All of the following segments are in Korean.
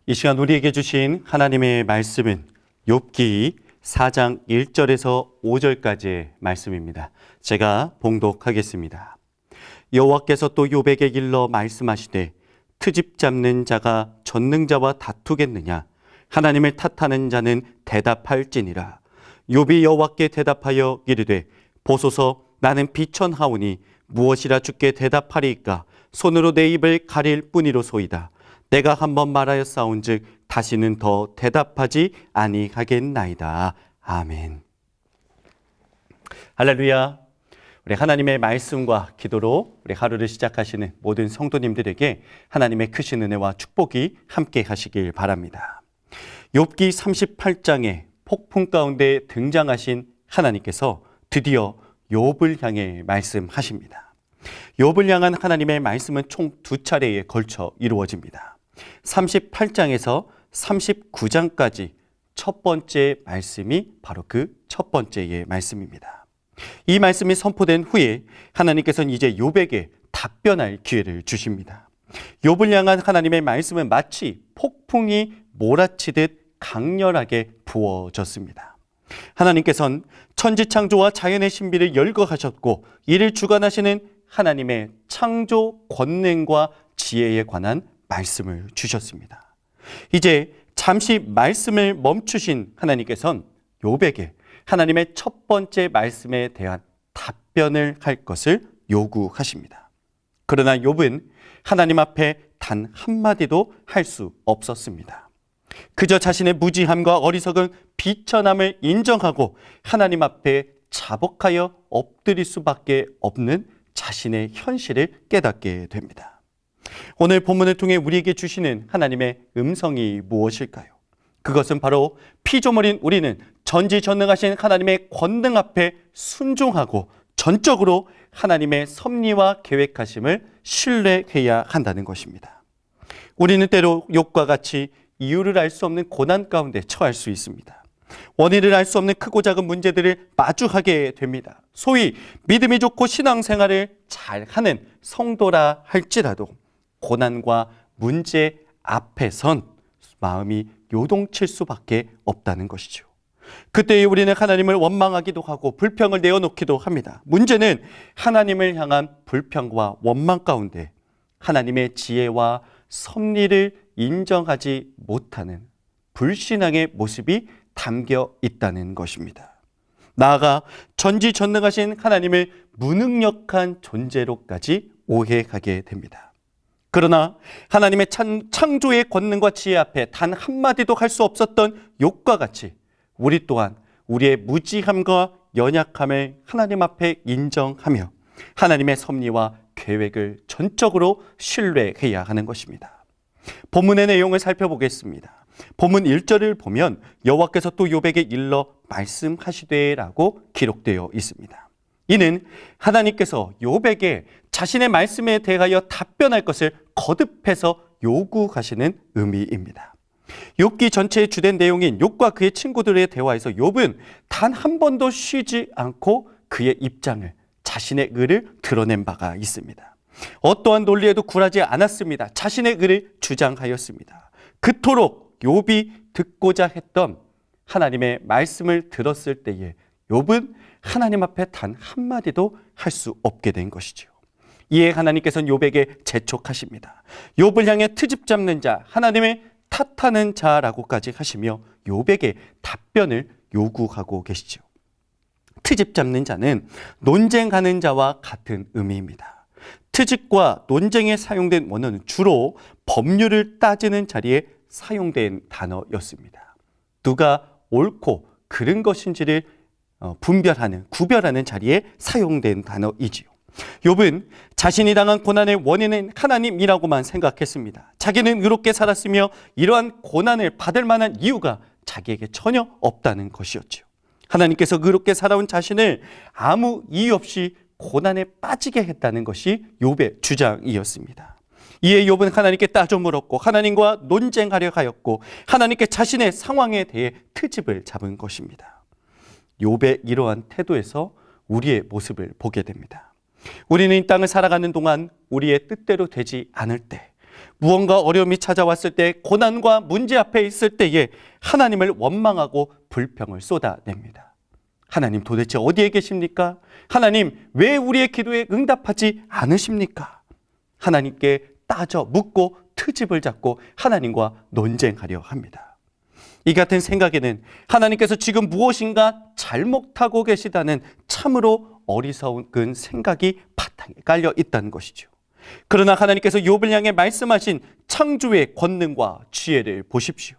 이 시간 우리에게 주신 하나님의 말씀은 욥기 4장 1절에서 5절까지의 말씀입니다. 제가 봉독하겠습니다. 여호와께서 또 욥에게 일러 말씀하시되 트집 잡는 자가 전능자와 다투겠느냐? 하나님을 탓하는 자는 대답할지니라. 욥이 여호와께 대답하여 이르되 보소서, 나는 비천하오니 무엇이라 주께 대답하리이까? 손으로 내 입을 가릴 뿐이로소이다. 내가 한번 말하였사온즉 다시는 더 대답하지 아니하겠나이다. 아멘. 할렐루야. 우리 하나님의 말씀과 기도로 우리 하루를 시작하시는 모든 성도님들에게 하나님의 크신 은혜와 축복이 함께 하시길 바랍니다. 욥기 38장의 폭풍 가운데 등장하신 하나님께서 드디어 욥을 향해 말씀하십니다. 욥을 향한 하나님의 말씀은 총 2차례에 걸쳐 이루어집니다. 38장에서 39장까지 첫 번째 말씀이 바로 그 첫 번째의 말씀입니다. 이 말씀이 선포된 후에 하나님께서는 이제 욥에게 답변할 기회를 주십니다. 욥을 향한 하나님의 말씀은 마치 폭풍이 몰아치듯 강렬하게 부어졌습니다. 하나님께서는 천지창조와 자연의 신비를 열거하셨고 이를 주관하시는 하나님의 창조 권능과 지혜에 관한 말씀을 주셨습니다. 이제 잠시 말씀을 멈추신 하나님께서는 욥에게 하나님의 첫 번째 말씀에 대한 답변을 할 것을 요구하십니다. 그러나 욥은 하나님 앞에 단 한마디도 할 수 없었습니다. 그저 자신의 무지함과 어리석은 비천함을 인정하고 하나님 앞에 자복하여 엎드릴 수밖에 없는 자신의 현실을 깨닫게 됩니다. 오늘 본문을 통해 우리에게 주시는 하나님의 음성이 무엇일까요? 그것은 바로 피조물인 우리는 전지전능하신 하나님의 권능 앞에 순종하고 전적으로 하나님의 섭리와 계획하심을 신뢰해야 한다는 것입니다. 우리는 때로 욥과 같이 이유를 알 수 없는 고난 가운데 처할 수 있습니다. 원인을 알 수 없는 크고 작은 문제들을 마주하게 됩니다. 소위 믿음이 좋고 신앙생활을 잘하는 성도라 할지라도 고난과 문제 앞에선 마음이 요동칠 수밖에 없다는 것이죠. 그때에 우리는 하나님을 원망하기도 하고 불평을 내어놓기도 합니다. 문제는 하나님을 향한 불평과 원망 가운데 하나님의 지혜와 섭리를 인정하지 못하는 불신앙의 모습이 담겨 있다는 것입니다. 나아가 전지전능하신 하나님을 무능력한 존재로까지 오해하게 됩니다. 그러나 하나님의 창조의 권능과 지혜 앞에 단 한마디도 할 수 없었던 욥과 같이 우리 또한 우리의 무지함과 연약함을 하나님 앞에 인정하며 하나님의 섭리와 계획을 전적으로 신뢰해야 하는 것입니다. 본문의 내용을 살펴보겠습니다. 본문 1절을 보면 여호와께서 또 욥에게 일러 말씀하시되라고 기록되어 있습니다. 이는 하나님께서 욥에게 자신의 말씀에 대하여 답변할 것을 거듭해서 요구하시는 의미입니다. 욥기 전체의 주된 내용인 욥과 그의 친구들의 대화에서 욥은 단 한 번도 쉬지 않고 그의 입장을, 자신의 의를 드러낸 바가 있습니다. 어떠한 논리에도 굴하지 않았습니다. 자신의 의를 주장하였습니다. 그토록 욥이 듣고자 했던 하나님의 말씀을 들었을 때에 욥은 하나님 앞에 단 한마디도 할 수 없게 된 것이죠. 이에 하나님께서는 욥에게 재촉하십니다. 욥을 향해 트집 잡는 자, 하나님을 탓하는 자라고까지 하시며 욥에게 답변을 요구하고 계시죠. 트집 잡는 자는 논쟁하는 자와 같은 의미입니다. 트집과 논쟁에 사용된 원어는 주로 법률을 따지는 자리에 사용된 단어였습니다. 누가 옳고 그른 것인지를 구별하는 자리에 사용된 단어이지요. 욥은 자신이 당한 고난의 원인은 하나님이라고만 생각했습니다. 자기는 의롭게 살았으며 이러한 고난을 받을 만한 이유가 자기에게 전혀 없다는 것이었죠. 하나님께서 의롭게 살아온 자신을 아무 이유 없이 고난에 빠지게 했다는 것이 욥의 주장이었습니다. 이에 욥은 하나님께 따져 물었고 하나님과 논쟁하려 하였고 하나님께 자신의 상황에 대해 트집을 잡은 것입니다. 욥의 이러한 태도에서 우리의 모습을 보게 됩니다. 우리는 이 땅을 살아가는 동안 우리의 뜻대로 되지 않을 때, 무언가 어려움이 찾아왔을 때, 고난과 문제 앞에 있을 때에 하나님을 원망하고 불평을 쏟아냅니다. 하나님 도대체 어디에 계십니까? 하나님 왜 우리의 기도에 응답하지 않으십니까? 하나님께 따져 묻고 트집을 잡고 하나님과 논쟁하려 합니다. 이 같은 생각에는 하나님께서 지금 무엇인가 잘못하고 계시다는 참으로 어리석은 생각이 바탕에 깔려 있다는 것이죠. 그러나 하나님께서 욥을 향해 말씀하신 창조의 권능과 지혜를 보십시오.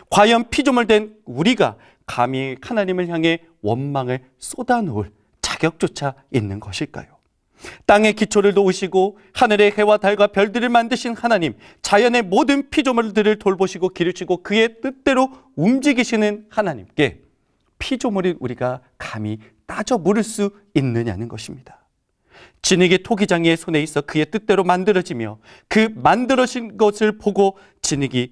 과연 피조물 된 우리가 감히 하나님을 향해 원망을 쏟아놓을 자격조차 있는 것일까요? 땅의 기초를 놓으시고 하늘의 해와 달과 별들을 만드신 하나님, 자연의 모든 피조물들을 돌보시고 기르시고 그의 뜻대로 움직이시는 하나님께 피조물인 우리가 감히 따져 물을 수 있느냐는 것입니다. 진흙이 토기장이의 손에 있어 그의 뜻대로 만들어지며 그 만들어진 것을 보고 진흙이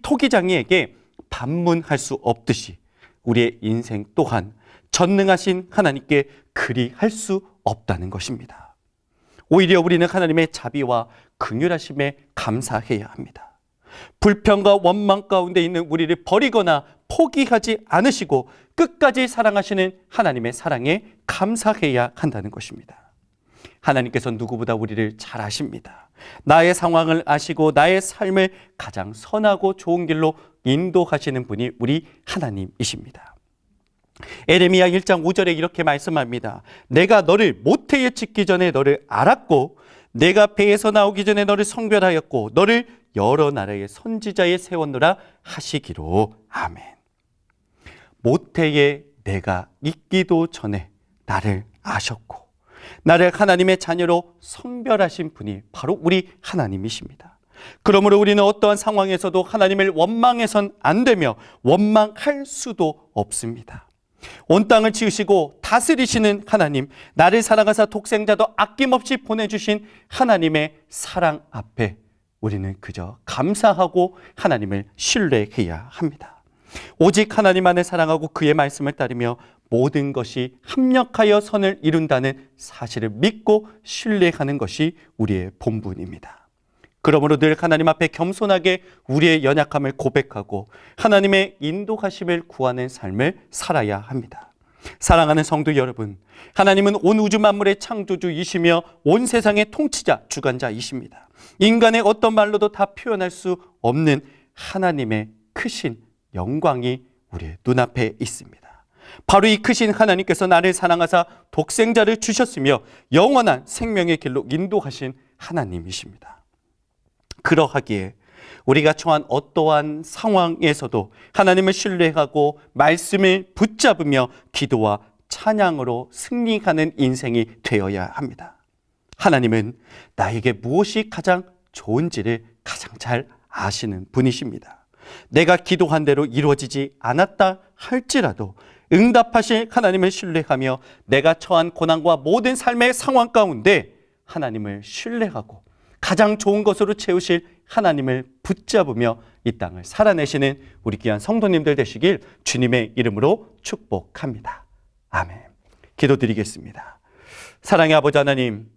토기장이에게 반문할 수 없듯이 우리의 인생 또한 전능하신 하나님께 그리할 수 없다는 것입니다. 오히려 우리는 하나님의 자비와 긍휼하심에 감사해야 합니다. 불평과 원망 가운데 있는 우리를 버리거나 포기하지 않으시고 끝까지 사랑하시는 하나님의 사랑에 감사해야 한다는 것입니다. 하나님께서 누구보다 우리를 잘 아십니다. 나의 상황을 아시고 나의 삶을 가장 선하고 좋은 길로 인도하시는 분이 우리 하나님이십니다. 에레미야 1장 5절에 이렇게 말씀합니다. 내가 너를 모태에 짓기 전에 너를 알았고 내가 배에서 나오기 전에 너를 성별하였고 너를 여러 나라의 선지자에 세웠노라 하시기로. 아멘. 모태에 내가 있기도 전에 나를 아셨고 나를 하나님의 자녀로 성별하신 분이 바로 우리 하나님이십니다. 그러므로 우리는 어떠한 상황에서도 하나님을 원망해선 안 되며 원망할 수도 없습니다. 온 땅을 지으시고 다스리시는 하나님, 나를 사랑하사 독생자도 아낌없이 보내주신 하나님의 사랑 앞에 우리는 그저 감사하고 하나님을 신뢰해야 합니다. 오직 하나님만을 사랑하고 그의 말씀을 따르며 모든 것이 합력하여 선을 이룬다는 사실을 믿고 신뢰하는 것이 우리의 본분입니다. 그러므로 늘 하나님 앞에 겸손하게 우리의 연약함을 고백하고 하나님의 인도하심을 구하는 삶을 살아야 합니다. 사랑하는 성도 여러분, 하나님은 온 우주 만물의 창조주이시며 온 세상의 통치자, 주관자이십니다. 인간의 어떤 말로도 다 표현할 수 없는 하나님의 크신 영광이 우리의 눈앞에 있습니다. 바로 이 크신 하나님께서 나를 사랑하사 독생자를 주셨으며 영원한 생명의 길로 인도하신 하나님이십니다. 그러하기에 우리가 처한 어떠한 상황에서도 하나님을 신뢰하고 말씀을 붙잡으며 기도와 찬양으로 승리하는 인생이 되어야 합니다. 하나님은 나에게 무엇이 가장 좋은지를 가장 잘 아시는 분이십니다. 내가 기도한 대로 이루어지지 않았다 할지라도 응답하실 하나님을 신뢰하며 내가 처한 고난과 모든 삶의 상황 가운데 하나님을 신뢰하고 가장 좋은 것으로 채우실 하나님을 붙잡으며 이 땅을 살아내시는 우리 귀한 성도님들 되시길 주님의 이름으로 축복합니다. 아멘. 기도드리겠습니다. 사랑의 아버지 하나님,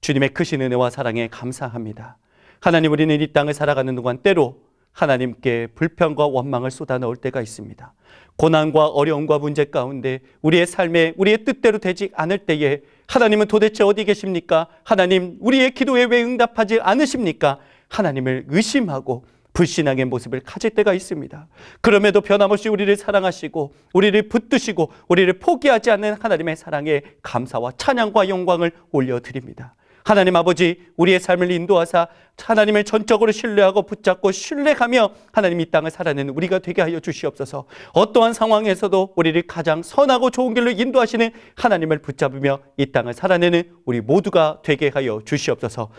주님의 크신 은혜와 사랑에 감사합니다. 하나님, 우리는 이 땅을 살아가는 동안 때로 하나님께 불평과 원망을 쏟아넣을 때가 있습니다. 고난과 어려움과 문제 가운데 우리의 삶에 우리의 뜻대로 되지 않을 때에 하나님은 도대체 어디 계십니까? 하나님, 우리의 기도에 왜 응답하지 않으십니까? 하나님을 의심하고 불신앙의 모습을 가질 때가 있습니다. 그럼에도 변함없이 우리를 사랑하시고 우리를 붙드시고 우리를 포기하지 않는 하나님의 사랑에 감사와 찬양과 영광을 올려드립니다. 하나님 아버지, 우리의 삶을 인도하사 하나님을 전적으로 신뢰하고 붙잡고 신뢰하며 하나님 이 땅을 살아내는 우리가 되게 하여 주시옵소서. 어떠한 상황에서도 우리를 가장 선하고 좋은 길로 인도하시는 하나님을 붙잡으며 이 땅을 살아내는 우리 모두가 되게 하여 주시옵소서.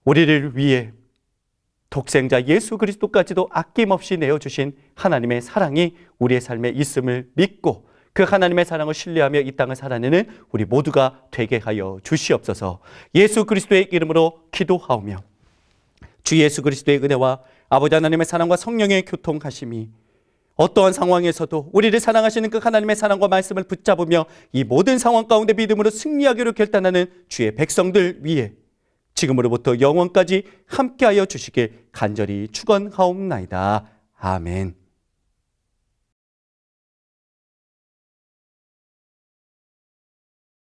우리를 위해 독생자 예수 그리스도까지도 아낌없이 내어주신 하나님의 사랑이 우리의 삶에 있음을 믿고 그 하나님의 사랑을 신뢰하며 이 땅을 살아내는 우리 모두가 되게 하여 주시옵소서. 예수 그리스도의 이름으로 기도하오며 주 예수 그리스도의 은혜와 아버지 하나님의 사랑과 성령의 교통하심이 어떠한 상황에서도 우리를 사랑하시는 그 하나님의 사랑과 말씀을 붙잡으며 이 모든 상황 가운데 믿음으로 승리하기로 결단하는 주의 백성들 위해 지금으로부터 영원까지 함께하여 주시길 간절히 축원하옵나이다. 아멘.